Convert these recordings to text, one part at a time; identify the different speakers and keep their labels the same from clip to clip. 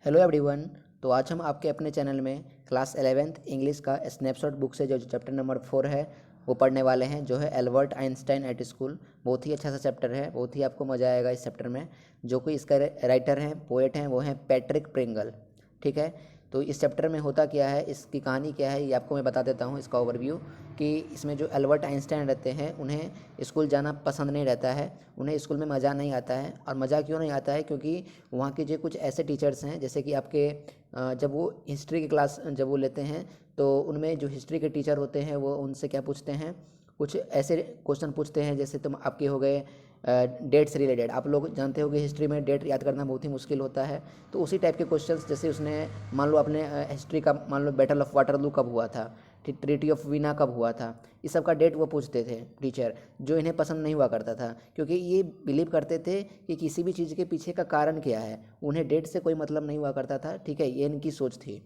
Speaker 1: Hello everyone. तो आज हम आपके अपने चैनल में क्लास 11th इंग्लिश का स्नैपशॉट बुक से जो चैप्टर नंबर 4 है वो पढ़ने वाले हैं, जो है एल्बर्ट आइंस्टाइन एट स्कूल। बहुत ही अच्छा सा चैप्टर है, बहुत ही आपको मज़ा आएगा इस चैप्टर में। जो कि इसका राइटर हैं, पोएट हैं, वो हैं पैट्रिक प्रिंगल। ठीक है, तो इस चैप्टर में होता क्या है, इसकी कहानी क्या है, ये आपको मैं बता देता हूँ इसका ओवरव्यू। कि इसमें जो एल्बर्ट आइंस्टाइन रहते हैं उन्हें स्कूल जाना पसंद नहीं रहता है, उन्हें स्कूल में मज़ा नहीं आता है। और मज़ा क्यों नहीं आता है, क्योंकि वहाँ के जो कुछ ऐसे टीचर्स हैं, जैसे कि आपके जब वो हिस्ट्री की क्लास जब वो लेते हैं, तो उनमें जो हिस्ट्री के टीचर होते हैं वो उनसे क्या पूछते हैं, कुछ ऐसे क्वेश्चन पूछते हैं जैसे तुम आपके हो गए डेट से रिलेटेड। आप लोग जानते हो कि हिस्ट्री में डेट याद करना बहुत ही मुश्किल होता है, तो उसी टाइप के क्वेश्चंस जैसे उसने मान लो अपने हिस्ट्री का, मान लो बैटल ऑफ वाटरलू कब हुआ था, ट्रीटी ऑफ वीना कब हुआ था, इस सब का डेट वो पूछते थे टीचर, जो इन्हें पसंद नहीं हुआ करता था। क्योंकि ये बिलीव करते थे कि किसी भी चीज़ के पीछे का कारण क्या है, उन्हें डेट से कोई मतलब नहीं हुआ करता था। ठीक है, ये इनकी सोच थी।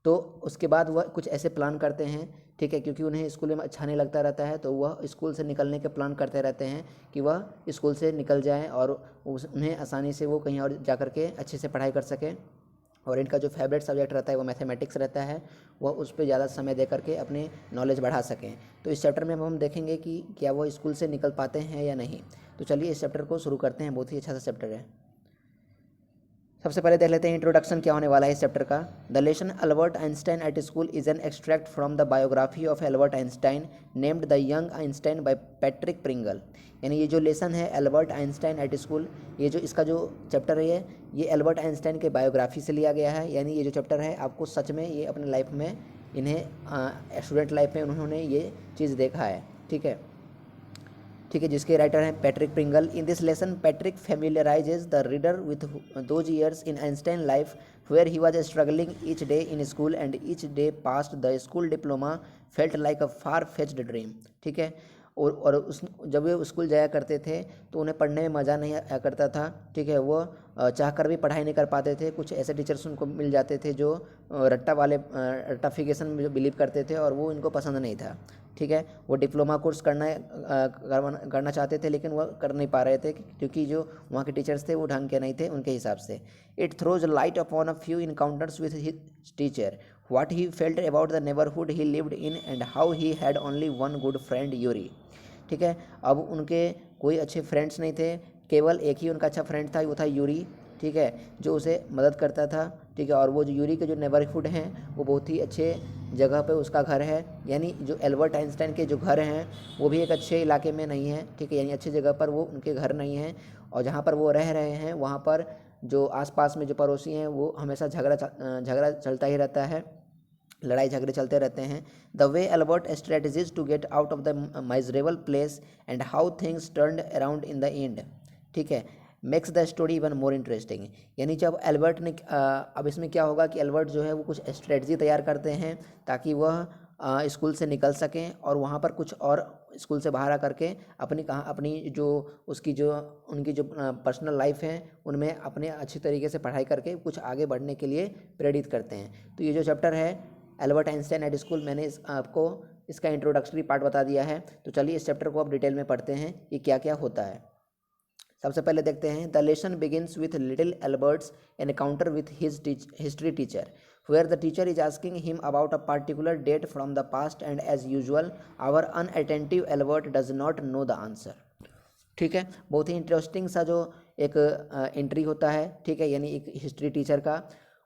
Speaker 1: तो उसके बाद वह कुछ ऐसे प्लान करते हैं, ठीक है, क्योंकि उन्हें स्कूल में अच्छा नहीं लगता रहता है, तो वह स्कूल से निकलने के प्लान करते रहते हैं कि वह स्कूल से निकल जाएं और उन्हें आसानी से वो कहीं और जा कर के अच्छे से पढ़ाई कर सकें। और इनका जो फेवरेट सब्जेक्ट रहता है वो मैथमेटिक्स रहता है, वह उस पर ज़्यादा समय दे करके अपनी नॉलेज बढ़ा सकें। तो इस चैप्टर में अब हम देखेंगे कि क्या वो स्कूल से निकल पाते हैं या नहीं। तो चलिए इस चैप्टर को शुरू करते हैं, बहुत ही अच्छा सा चैप्टर है। सबसे पहले देख लेते हैं इंट्रोडक्शन क्या होने वाला है इस चैप्टर का। The lesson Albert Einstein at school is an extract from the biography of Albert Einstein named the young Einstein bye Patrick Pringle. यानी ये जो लेसन है एल्बर्ट आइंस्टाइन एट स्कूल, ये जो इसका जो चैप्टर है ये एल्बर्ट आइंस्टाइन के बायोग्राफी से लिया गया है। यानी ये जो चैप्टर है आपको सच में ये अपने लाइफ में, इन्हें स्टूडेंट लाइफ में उन्होंने ये चीज़ देखा है। ठीक है, ठीक है, जिसके राइटर हैं Patrick Pringle. In this lesson Patrick familiarises the reader with those years in Einstein life where he was struggling each day in school and each day past the school diploma felt like a far fetched dream. ठीक है, और उस जब वे school जाया करते थे तो उन्हें पढ़ने में मज़ा नहीं आया करता था। ठीक है, वो चाह कर भी पढ़ाई नहीं कर पाते थे। कुछ ऐसे टीचर्स उनको मिल जाते थे जो रट्टा वाले रट्टाफिकेशन में जो बिलीव करते थे, और वो इनको पसंद नहीं था। ठीक है, वो डिप्लोमा कोर्स करना चाहते थे, लेकिन वह कर नहीं पा रहे थे क्योंकि जो वहाँ के टीचर्स थे वो ढंग के नहीं थे उनके हिसाब से। It throws light upon a few encounters with his teacher, what he felt about the neighbourhood he lived in and how he had only one good friend Yuri. ठीक है, अब उनके कोई अच्छे फ्रेंड्स नहीं थे, केवल एक ही उनका अच्छा फ्रेंड था, वो था यूरी। ठीक है, जो उसे मदद करता था। ठीक है, और वो जो यूरी के जो नेबरहुड हैं वो बहुत ही अच्छे जगह पे उसका घर है। यानी जो एल्बर्ट आइंस्टाइन के जो घर हैं वो भी एक अच्छे इलाके में नहीं है। ठीक है, यानी अच्छी जगह पर वो उनके घर नहीं हैं, और जहाँ पर वो रह रहे हैं वहाँ पर जो आसपास में जो पड़ोसी हैं वो हमेशा झगड़ा चलता ही रहता है, लड़ाई झगड़े चलते रहते हैं। The way Albert strategies to get out of the miserable place and how things turned around in the end. ठीक है, makes the story even more interesting. यानी जब एल्बर्ट ने अब इसमें क्या होगा कि एल्बर्ट जो है वो कुछ स्ट्रेटजी तैयार करते हैं ताकि वह स्कूल से निकल सकें, और वहाँ पर कुछ और स्कूल से बाहर आकर के अपनी जो उसकी जो उनकी जो पर्सनल लाइफ है उनमें अपने अच्छी तरीके से पढ़ाई करके कुछ आगे बढ़ने के लिए प्रेरित करते हैं। तो ये जो चैप्टर है एल्बर्ट आइंस्टाइन एट स्कूल, मैंने आपको इसका इंट्रोडक्टरी पार्ट बता दिया है। तो चलिए इस चैप्टर को अब डिटेल में पढ़ते हैं कि क्या क्या होता है। सबसे पहले देखते हैं the lesson begins with little Albert's encounter with his history teacher where the teacher is asking him about a particular date from the past and as usual our unattentive Albert does not know the answer. ठीक है, बहुत ही interesting सा जो एक entry होता है। ठीक है, यानी एक हिस्ट्री टीचर का,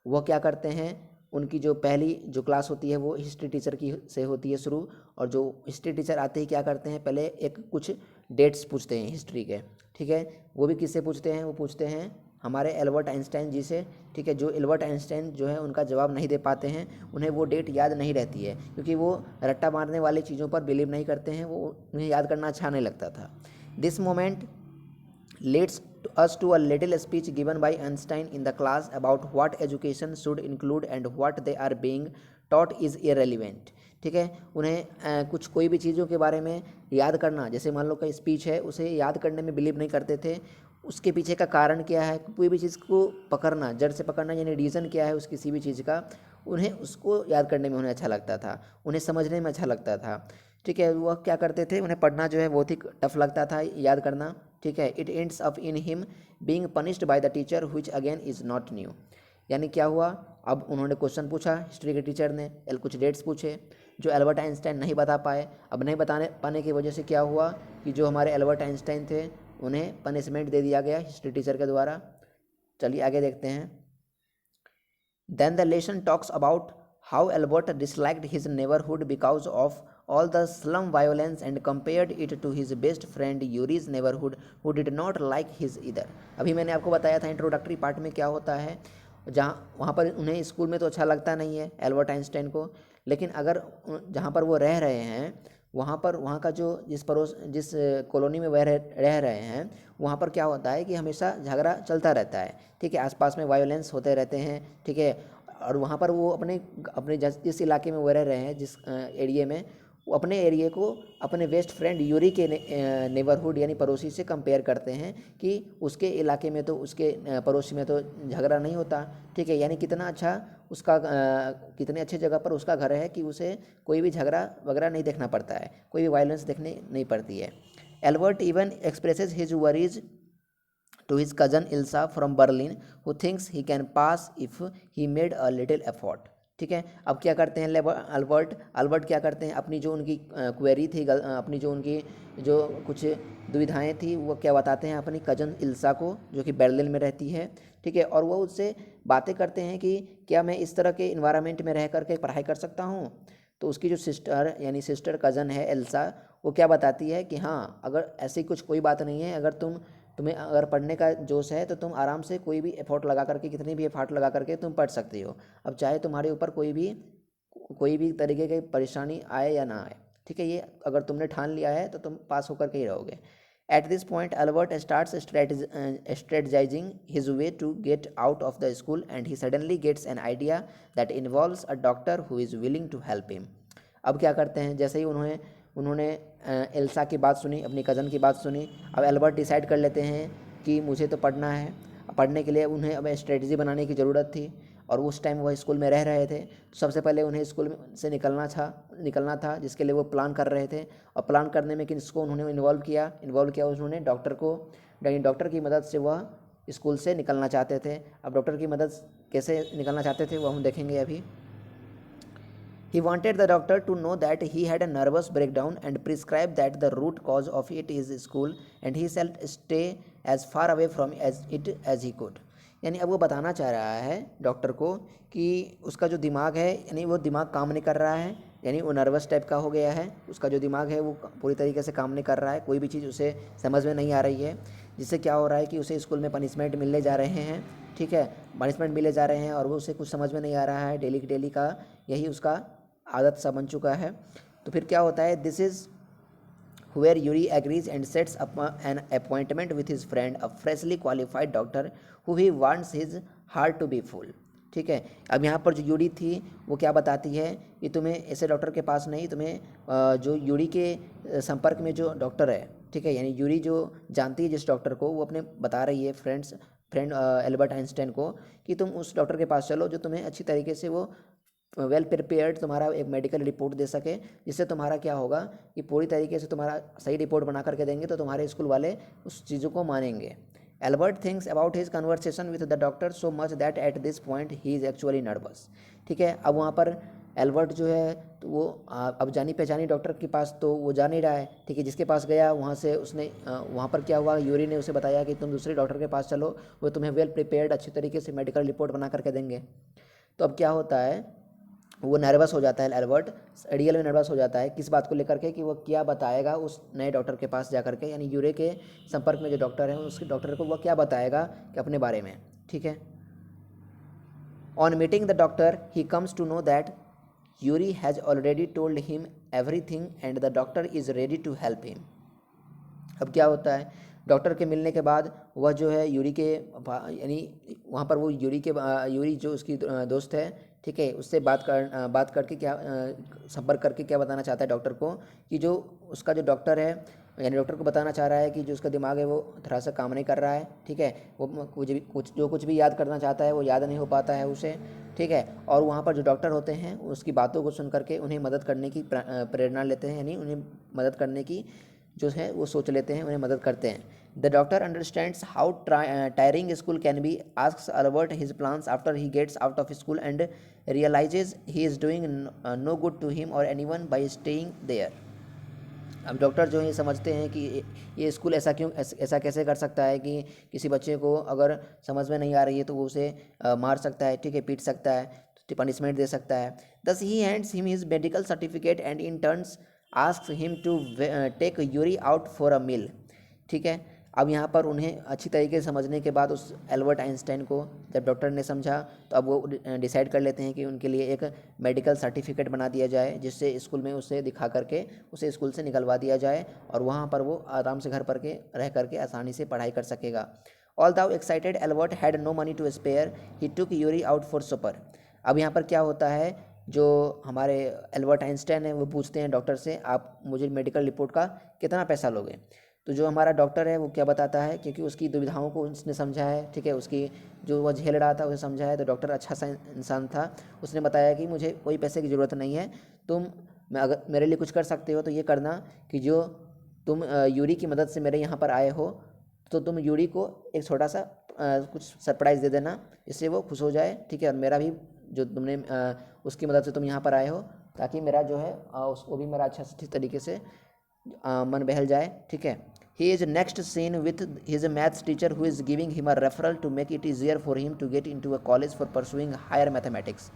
Speaker 1: वह क्या करते हैं, उनकी जो पहली जो क्लास होती है वो हिस्ट्री टीचर की से होती है शुरू, और जो हिस्ट्री टीचर आते ही क्या करते हैं, पहले एक कुछ डेट्स पूछते हैं हिस्ट्री के। ठीक है, वो भी किससे पूछते हैं, वो पूछते हैं हमारे एल्बर्ट आइंस्टाइन जी से। ठीक है, जो एल्बर्ट आइंस्टाइन जो है उनका जवाब नहीं दे पाते हैं, उन्हें वो डेट याद नहीं रहती है, क्योंकि वो रट्टा मारने वाली चीज़ों पर बिलीव नहीं करते हैं, वो उन्हें याद करना अच्छा नहीं लगता था। This moment leads us to a little speech given by Einstein in the class about what education should include and what they are being taught is irrelevant। ठीक है, उन्हें कुछ कोई भी चीज़ों के बारे में याद करना, जैसे मान लो कोई स्पीच है उसे याद करने में बिलीव नहीं करते थे। उसके पीछे का कारण क्या है, कोई भी चीज़ को पकड़ना, जड़ से पकड़ना, यानी रीज़न क्या है उस किसी भी चीज़ का, उन्हें उसको याद करने में उन्हें अच्छा लगता था, उन्हें समझने में अच्छा लगता था। ठीक है, वह क्या करते थे, उन्हें पढ़ना जो है बहुत ही टफ लगता था, याद करना। ठीक है, it ends up in him being punished by the teacher which again is not new. यानी क्या हुआ, अब उन्होंने क्वेश्चन पूछा हिस्ट्री के टीचर ने, कुछ डेट्स पूछे जो एल्बर्ट आइंस्टाइन नहीं बता पाए। अब नहीं बताने पाने की वजह से क्या हुआ कि जो हमारे एल्बर्ट आइंस्टाइन थे उन्हें पनिशमेंट दे दिया गया हिस्ट्री टीचर के द्वारा। चलिए आगे देखते हैं। Then the lesson talks about how Albert disliked his neighbourhood because of all the slum violence and compared it to his best friend Yuri's neighborhood who did not like his either। अभी मैंने आपको बताया था introductory part में क्या होता है, जहाँ वहाँ पर उन्हें स्कूल में तो अच्छा लगता नहीं है एल्बर्ट आइंस्टाइन को, लेकिन अगर जहाँ पर वो रह रहे हैं वहाँ पर वहाँ का जो जिस कॉलोनी में वह रह रहे हैं वहाँ पर क्या होता है कि हमेशा झगड़ा चलता रहता है, ठीक है, आसपास में वायोलेंस होते रहते हैं, ठीक है। और वहाँ पर वो अपने अपने जिस इलाके में वो रह रहे हैं, जिस एरिए में, वो अपने एरिया को अपने बेस्ट फ्रेंड यूरी के नेबरहुड यानी पड़ोसी से कंपेयर करते हैं कि उसके इलाके में तो उसके पड़ोसी में तो झगड़ा नहीं होता, ठीक है। यानी कितना अच्छा उसका कितने अच्छे जगह पर उसका घर है कि उसे कोई भी झगड़ा वगैरह नहीं देखना पड़ता है, कोई भी वायलेंस देखने नहीं पड़ती है। Albert even expresses his worries to his cousin Ilsa from Berlin who thinks he can pass if he made a little effort। ठीक है, अब क्या करते हैं अल्बर्ट क्या करते हैं, अपनी जो उनकी क्वेरी थी, अपनी जो उनकी जो कुछ दुविधाएं थी वो क्या बताते हैं अपनी कजन इल्सा को जो कि बर्लिन में रहती है, ठीक है। और वो उससे बातें करते हैं कि क्या मैं इस तरह के इन्वायरमेंट में रह करके पढ़ाई कर सकता हूँ। तो उसकी जो सिस्टर कज़न है एल्सा, वो क्या बताती है कि हाँ, अगर ऐसी कुछ कोई बात नहीं है, अगर तुम्हें अगर पढ़ने का जोश है तो तुम आराम से कोई भी एफर्ट लगा करके, कितनी भी एफर्ट लगा करके तुम पढ़ सकती हो। अब चाहे तुम्हारे ऊपर कोई भी तरीके की परेशानी आए या ना आए, ठीक है, ये अगर तुमने ठान लिया है तो तुम पास होकर के ही रहोगे। At this point, Albert starts strategizing his way to get out of the school and he suddenly gets an idea that involves a doctor who is willing to help him। अब क्या करते हैं, जैसे ही उन्होंने एल्सा की बात सुनी, अपनी कज़न की बात सुनी, अब एल्बर्ट डिसाइड कर लेते हैं कि मुझे तो पढ़ना है। पढ़ने के लिए उन्हें अब स्ट्रेटजी बनाने की ज़रूरत थी और उस टाइम वह स्कूल में रह रहे थे, तो सबसे पहले उन्हें स्कूल से निकलना था जिसके लिए वो प्लान कर रहे थे। और प्लान करने में किसको उन्होंने इन्वॉल्व किया उन्होंने डॉक्टर को। डॉक्टर की मदद से वह स्कूल से निकलना चाहते थे। अब डॉक्टर की मदद कैसे निकलना चाहते थे वो हम देखेंगे अभी। He wanted the doctor to know that he had a nervous breakdown and prescribe that the root cause of it is school and he shall stay as far away from it as he could। यानी अब वो बताना चाह रहा है doctor को कि उसका जो दिमाग है, यानी वो दिमाग काम नहीं कर रहा है, यानी वो नर्वस टाइप का हो गया है, उसका जो दिमाग है वो पूरी तरीके से काम नहीं कर रहा है, कोई भी चीज़ उसे समझ में नहीं आ रही है, जिससे क्या हो रहा है कि उसे स्कूल में पनिशमेंट मिलने जा रहे हैं, ठीक है, पनिशमेंट मिले जा रहे हैं और वो उसे कुछ समझ में नहीं आ रहा है, डेली का यही उसका आदत सा बन चुका है। तो फिर क्या होता है, this is where Yuri agrees and sets up an appointment with his friend a freshly qualified doctor who he wants his heart to be full. ठीक है, अब यहाँ पर जो यूरी थी वो क्या बताती है कि तुम्हें ऐसे डॉक्टर के पास नहीं, तुम्हें जो यूरी के संपर्क में जो डॉक्टर है, ठीक है, यानी यूरी जो जानती है जिस डॉक्टर को, वो अपने बता रही है फ्रेंड एल्बर्ट आइंस्टाइन को कि तुम उस डॉक्टर के पास चलो जो तुम्हें अच्छी तरीके से वो वेल प्रिपेयर्ड तुम्हारा एक मेडिकल रिपोर्ट दे सके, जिससे तुम्हारा क्या होगा कि पूरी तरीके से तुम्हारा सही रिपोर्ट बना करके देंगे तो तुम्हारे स्कूल वाले उस चीज़ों को मानेंगे। Albert thinks about his conversation with the doctor so much that at this point he is actually nervous. ठीक है, अब वहाँ पर एल्बर्ट जो है तो वो अब जानी पहचानी डॉक्टर के पास तो वो जा नहीं रहा है, ठीक है, जिसके पास गया वहाँ से उसने वहाँ पर क्या हुआ, यूरी ने उसे बताया कि तुम दूसरे डॉक्टर के पास चलो, वो तुम्हें वेल प्रिपेयर्ड अच्छी तरीके से मेडिकल रिपोर्ट बना करके देंगे। तो अब क्या होता है, वो नर्वस हो जाता है एल्बर्ट, रियल में नर्वस हो जाता है किस बात को लेकर के कि वो क्या बताएगा उस नए डॉक्टर के पास जा करके, यानी यूरे के संपर्क में जो डॉक्टर है उसके डॉक्टर को वो क्या बताएगा कि अपने बारे में। ठीक है, on meeting the doctor he comes to know that Yuri has already told him everything and the doctor is ready to help him. अब क्या होता है, डॉक्टर के मिलने के बाद वह जो है यूरी के यानी वहाँ पर वो यूरी जो उसकी दोस्त है, ठीक है, उससे बात करके क्या संपर्क करके क्या बताना चाहता है डॉक्टर को कि जो उसका जो डॉक्टर है, यानी डॉक्टर को बताना चाह रहा है कि जो उसका दिमाग है वो थोड़ा सा काम नहीं कर रहा है, ठीक है, वो कुछ भी याद करना चाहता है वो याद नहीं हो पाता है उसे, ठीक है। और वहाँ पर जो डॉक्टर होते हैं उसकी बातों को सुन करके उन्हें मदद करने की प्रेरणा लेते हैं, यानी उन्हें मदद करने की जो है वो सोच लेते हैं, उन्हें मदद करते हैं। The doctor understands how tiring school can be, asks Albert his plans after he gets out of school and realises he is doing no good to him or anyone by staying there. अब doctor जो है ये समझते हैं कि ये school ऐसा कैसे कर सकता है कि किसी बच्चे को अगर समझ में नहीं आ रही है तो वो उसे मार सकता है, ठीक है, पीट सकता है, पनिशमेंट दे सकता है। Thus he hands him his medical certificate and in turns asks him to take Yuri out for a meal, ठीक है। अब यहाँ पर उन्हें अच्छी तरीके से समझने के बाद उस एल्बर्ट आइंस्टाइन को जब डॉक्टर ने समझा तो अब वो डिसाइड कर लेते हैं कि उनके लिए एक मेडिकल सर्टिफिकेट बना दिया जाए, जिससे स्कूल में उसे दिखा करके उसे स्कूल से निकलवा दिया जाए और वहाँ पर वो आराम से घर पर के रह करके आसानी से पढ़ाई कर सकेगा। Although excited Albert had no money to spare, he took Yuri out for supper. अब यहाँ पर क्या होता है, जो हमारे एल्बर्ट आइंस्टाइन है वो पूछते हैं डॉक्टर से, आप मुझे मेडिकल रिपोर्ट का कितना पैसा लोगे। तो जो हमारा डॉक्टर है वो क्या बताता है, क्योंकि उसकी दुविधाओं को उसने समझा है, ठीक है, उसकी जो वह झेल रहा था उसे समझा है। तो डॉक्टर अच्छा सा इंसान था, उसने बताया कि मुझे कोई पैसे की ज़रूरत नहीं है, मैं अगर मेरे लिए कुछ कर सकते हो तो ये करना कि जो तुम यूरी की मदद से मेरे यहाँ पर आए हो तो तुम यूरी को एक छोटा सा कुछ सरप्राइज़ दे देना, इससे वो खुश हो जाए, ठीक है, और मेरा भी जो तुमने उसकी मदद से तुम यहाँ पर आए हो ताकि मेरा जो है उसको भी मेरा अच्छा तरीके से मन बहल जाए, ठीक है। He is next scene with his maths teacher who is giving him a referral to make it easier for him to get into a college for pursuing higher mathematics.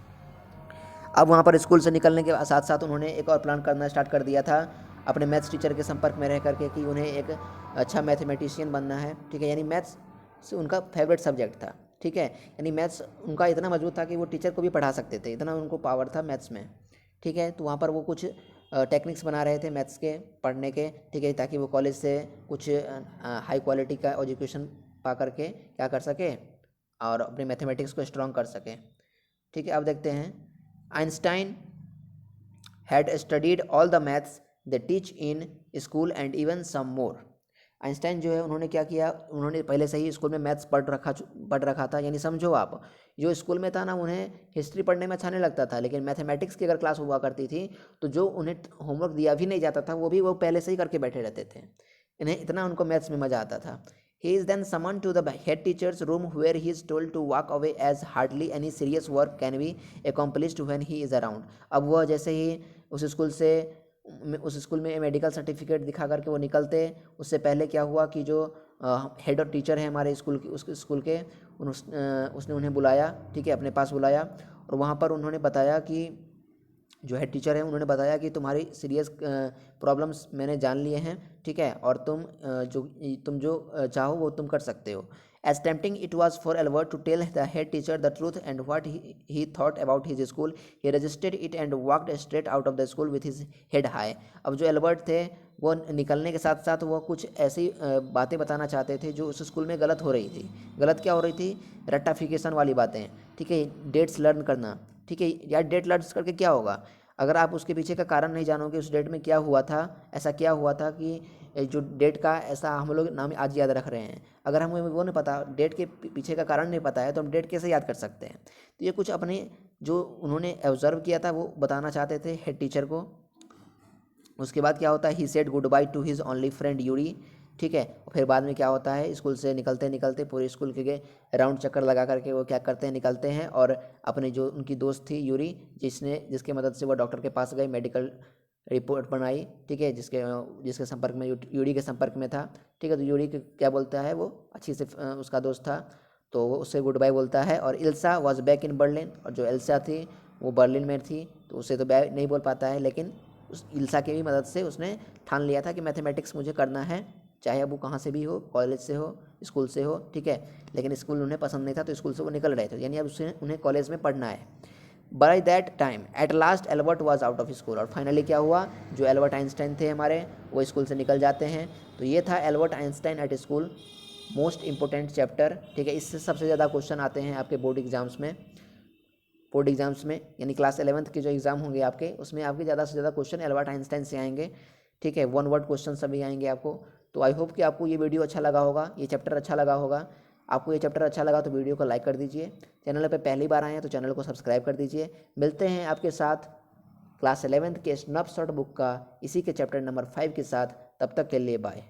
Speaker 1: अब वहाँ पर स्कूल से निकलने के साथ साथ उन्होंने एक और प्लान करना स्टार्ट कर दिया था अपने मैथ्स टीचर के संपर्क में रह करके कि उन्हें एक अच्छा मैथमेटिशियन बनना है, ठीक है, यानी मैथ्स से उनका फेवरेट सब्जेक्ट था, ठीक है, यानी मैथ्स उनका इतना मजबूत था कि वो टीचर को भी पढ़ा सकते थे, इतना उनको पावर था मैथ्स में, ठीक है। तो वहाँ पर वो कुछ टेक्निक्स बना रहे थे मैथ्स के पढ़ने के, ठीक है, ताकि वो कॉलेज से कुछ हाई क्वालिटी का एजुकेशन पा करके क्या कर सके और अपने मैथमेटिक्स को स्ट्रॉन्ग कर सके, ठीक है। अब देखते हैं, Einstein had studied all the maths they teach in school and even some more. Einstein जो है उन्होंने क्या किया, उन्होंने पहले से ही स्कूल में मैथ्स पढ़ रखा था, यानी समझो आप, जो स्कूल में था ना उन्हें हिस्ट्री पढ़ने में अच्छा नहीं लगता था, लेकिन मैथमेटिक्स की अगर क्लास हुआ करती थी तो जो उन्हें होमवर्क दिया भी नहीं जाता था वो पहले से ही करके बैठे रहते थे, इन्हें इतना उनको मैथ्स में मज़ा आता था। He is then summoned to the head teacher's room where he is told to walk away as hardly any serious work can be accomplished when he is around। अब वह जैसे ही उस स्कूल में मेडिकल सर्टिफिकेट दिखा करके वो निकलते, उससे पहले क्या हुआ कि जो हेड और टीचर है हमारे स्कूल की, उस स्कूल के उसने उन्हें बुलाया, ठीक है, अपने पास बुलाया और वहाँ पर उन्होंने बताया कि जो हेड टीचर है उन्होंने बताया कि तुम्हारी सीरियस प्रॉब्लम्स मैंने जान लिए हैं, ठीक है, और तुम जो चाहो वो तुम कर सकते हो। As tempting it was for Albert to tell the head teacher the truth and what he thought about his school, he resisted it and walked straight out of the school with his head high. अब जो Albert थे वो निकलने के साथ साथ वो कुछ ऐसी बातें बताना चाहते थे जो उस स्कूल में गलत हो रही थी। गलत क्या हो रही थी, रट्टाफिकेशन वाली बातें, ठीक है, डेट्स लर्न करना, ठीक है, यार डेट लर्न करके क्या होगा, अगर आप उसके पीछे का कारण नहीं जानोगे उस डेट में क्या हुआ था, ऐसा क्या हुआ था कि जो डेट का ऐसा हम लोग नाम आज याद रख रहे हैं, अगर हमें वो नहीं पता, डेट के पीछे का कारण नहीं पता है तो हम डेट कैसे याद कर सकते हैं। तो ये कुछ अपने जो उन्होंने ऑब्जर्व किया था वो बताना चाहते थे हेड टीचर को। उसके बाद क्या होता है, he said good by two his only friend Yuri, ठीक है। फिर बाद में क्या होता है, स्कूल से निकलते निकलते पूरे स्कूल के राउंड चक्कर लगा करके वो क्या करते हैं, निकलते हैं और अपने जो उनकी दोस्त थी यूरी, जिसके मदद से वो डॉक्टर के पास गए, मेडिकल रिपोर्ट बनाई, ठीक है, जिसके संपर्क में यूरी के संपर्क में था, ठीक है। तो यूरी क्या बोलता है, वो अच्छी से उसका दोस्त था तो वो उससे गुड बाय बोलता है। और इल्सा वॉज बैक इन बर्लिन, और जो एल्सा थी वो बर्लिन में थी तो उसे तो बैक नहीं बोल पाता है, लेकिन उस इल्सा की भी मदद से उसने ठान लिया था कि मैथमेटिक्स मुझे करना है, चाहे अब वो कहाँ से भी हो, कॉलेज से हो, स्कूल से हो, ठीक है। लेकिन स्कूल उन्हें पसंद नहीं था तो स्कूल से वो निकल रहे थे, यानी अब उन्हें कॉलेज में पढ़ना है। By that time at last Albert was out of school, और फाइनली क्या हुआ, जो एल्बर्ट आइंस्टाइन थे हमारे वो स्कूल से निकल जाते हैं। तो ये था Albert Einstein at school, most important chapter, ठीक है। इससे सबसे ज़्यादा क्वेश्चन आते हैं आपके बोर्ड एग्जाम्स में, यानी क्लास 11th के जो एग्ज़ाम होंगे आपके, उसमें आपके ज़्यादा से ज़्यादा क्वेश्चन एल्बर्ट आइंस्टाइन से आएंगे, ठीक है। वन वर्ड क्वेश्चन सभी आएंगे आपको। तो आई होप कि आपको ये वीडियो अच्छा लगा होगा, ये चैप्टर अच्छा लगा होगा। आपको ये चैप्टर अच्छा लगा तो वीडियो को लाइक कर दीजिए, चैनल पे पहली बार आए हैं तो चैनल को सब्सक्राइब कर दीजिए। मिलते हैं आपके साथ क्लास 11th के स्नैपशॉट बुक का इसी के चैप्टर नंबर 5 के साथ, तब तक के लिए बाय।